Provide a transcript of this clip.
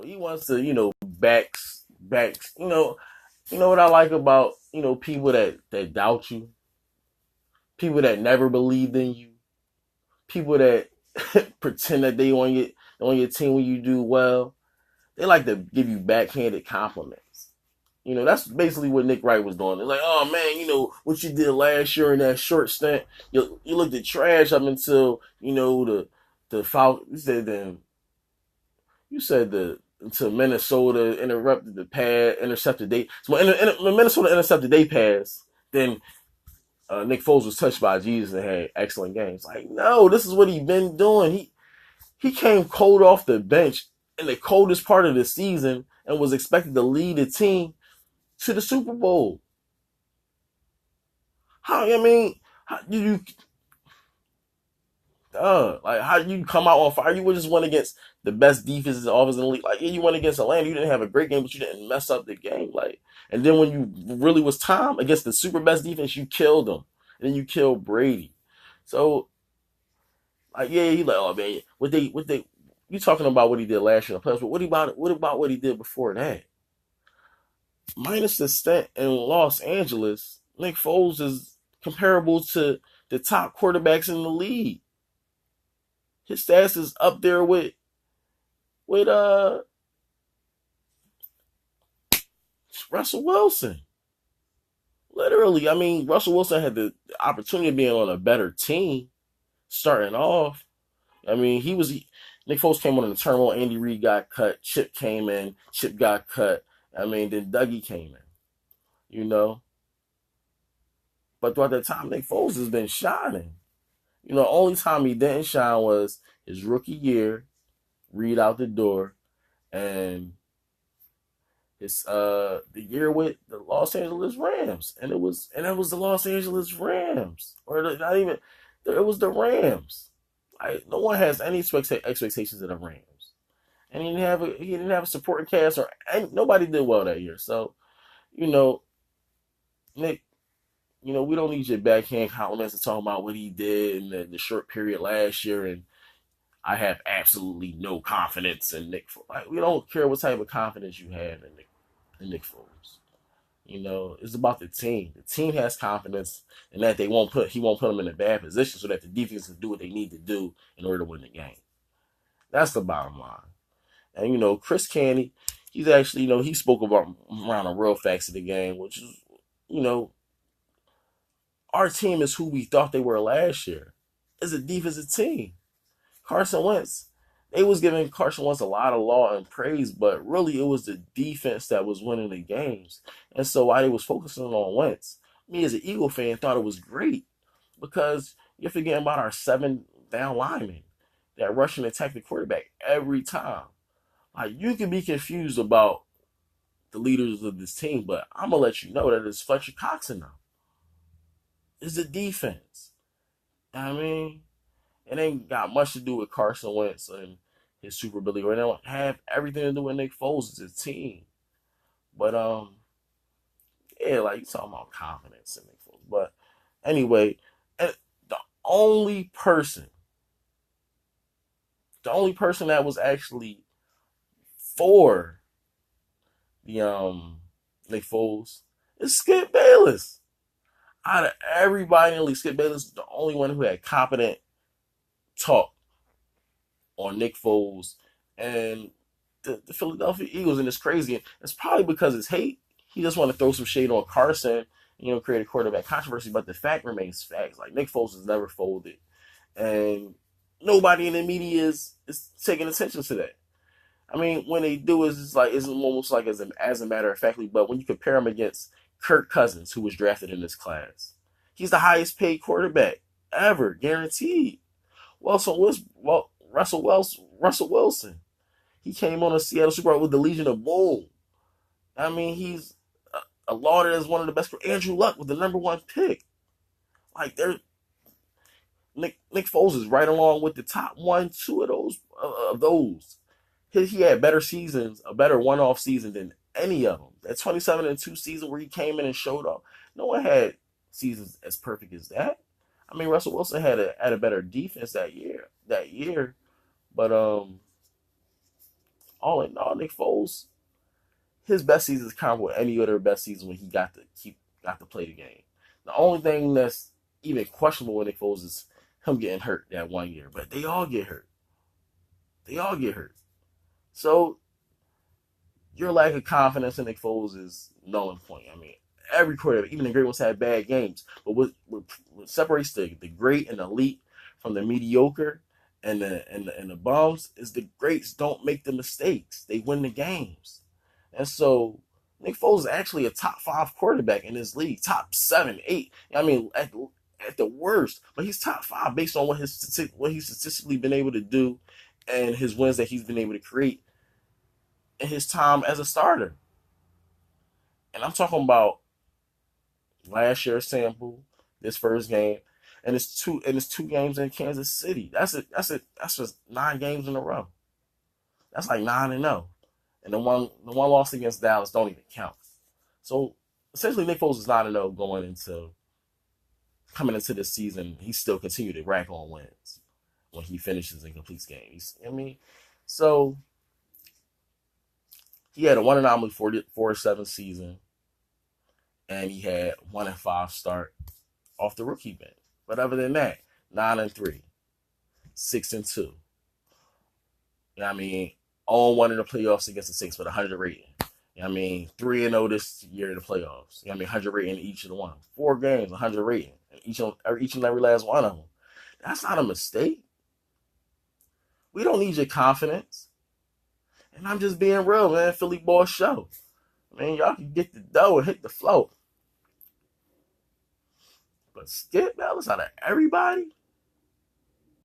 he wants to, backs. What I like about, people that doubt you, people that never believed in you, people that pretend that they on your team when you do well. They like to give you backhanded compliments. That's basically what Nick Wright was doing. It's like, oh man, what you did last year in that short stint, you looked at trash up until the foul. You said the until Minnesota interrupted the pass, intercepted they. So when Minnesota intercepted they pass, then Nick Foles was touched by Jesus and had excellent games. Like, no, this is what he's been doing. He came cold off the bench in the coldest part of the season and was expected to lead the team to the Super Bowl. How you how you come out on fire? You would just went against the best defenses and offense in the league. Like, yeah, you went against Atlanta. You didn't have a great game, but you didn't mess up the game. Like, and then when you really was time against the super best defense, you killed them. And then you killed Brady. So, like, yeah, he like, oh man, what they you talking about what he did last year in the playoffs, but what about what he did before that? Minus the stint in Los Angeles, Nick Foles is comparable to the top quarterbacks in the league. His stats is up there with Russell Wilson. Literally, I mean, Russell Wilson had the opportunity of being on a better team starting off. I mean, Nick Foles came on in the turmoil. Andy Reid got cut. Chip came in. Chip got cut. I mean, then Dougie came in. But throughout that time, Nick Foles has been shining. Only time he didn't shine was his rookie year, Reid out the door, and his the year with the Los Angeles Rams, and it was the Los Angeles Rams, or not even, it was the Rams. Like, no one has any expectations of the Rams, and he didn't have a supporting cast, nobody did well that year. So, Nick. We don't need your backhand compliments to talk about what he did in the short period last year, and I have absolutely no confidence in Nick Foles. Like, we don't care what type of confidence you have in Nick Foles. It's about the team. The team has confidence in that he won't put them in a bad position so that the defense can do what they need to do in order to win the game. That's the bottom line. And Chris Canty, he's actually, he spoke about around the real facts of the game, which is, our team is who we thought they were last year. It's a defensive team. Carson Wentz, they was giving Carson Wentz a lot of law and praise, but really it was the defense that was winning the games. And so while they was focusing on Wentz, me as an Eagle fan thought it was great because you're forgetting about our 7 down linemen that rush and attack the quarterback every time. Like, you can be confused about the leaders of this team, but I'm going to let you know that it's Fletcher Cox in them. It's the defense. I mean, it ain't got much to do with Carson Wentz and his super ability. Or it don't have everything to do with Nick Foles as a team. But yeah, like, you talking about confidence in Nick Foles. But anyway, and the only person that was actually for the Nick Foles is Skip Bayless. Out of everybody in the league, Skip Bayless is the only one who had competent talk on Nick Foles and the Philadelphia Eagles. And it's crazy. And it's probably because it's hate. He just want to throw some shade on Carson, create a quarterback controversy. But the fact remains facts. Like, Nick Foles has never folded. And nobody in the media is taking attention to that. I mean, when they do, it's almost like as a matter of factly. But when you compare him against Kirk Cousins, who was drafted in this class, he's the highest paid quarterback ever, guaranteed. Russell Wilson, he came on a Seattle Super Bowl with the Legion of Boom. I mean, he's lauded as one of the best. Andrew Luck with the number 1 pick. Like, Nick Foles is right along with the top 1, 2 of those. He had better seasons, a better one-off season than any of them. That 27-2 season where he came in and showed up, no one had seasons as perfect as that. I mean, Russell Wilson had a better defense that year. But all in all, Nick Foles, his best season is comparable to any other best season when he got to play the game. The only thing that's even questionable with Nick Foles is him getting hurt that 1 year. But they all get hurt. They all get hurt. So your lack of confidence in Nick Foles is null and point. I mean, every quarterback, even the great ones, had bad games. But what separates the great and elite from the mediocre and the bums is the greats don't make the mistakes. They win the games. And so Nick Foles is actually a top 5 quarterback in this league, top 7, 8. I mean, at the worst, but he's top 5 based on what he's statistically been able to do and his wins that he's been able to create in his time as a starter. And I'm talking about last year's sample, this first game, and it's two games in Kansas City. That's just 9 games in a row. That's like 9-0. And the one loss against Dallas don't even count. So essentially Nick Foles is 9-0 coming into this season. He still continued to rack on wins when he finishes and completes games. So he had a 1 anomaly 4-7 season, and he had 1-5 start off the rookie bench. But other than that, 9-3, 6-2. You know what I mean? 0-1 in the playoffs against the Saints with 100 rating. You know what I mean? 3-0 this year in the playoffs. You know what I mean? 100 rating in each of the one. 4 games, 100 rating. Each and every last one of them. That's not a mistake. We don't need your confidence. And I'm just being real, man. Philly Ball Show. I mean, y'all can get the dough and hit the flow. But Skip Bayless out of everybody,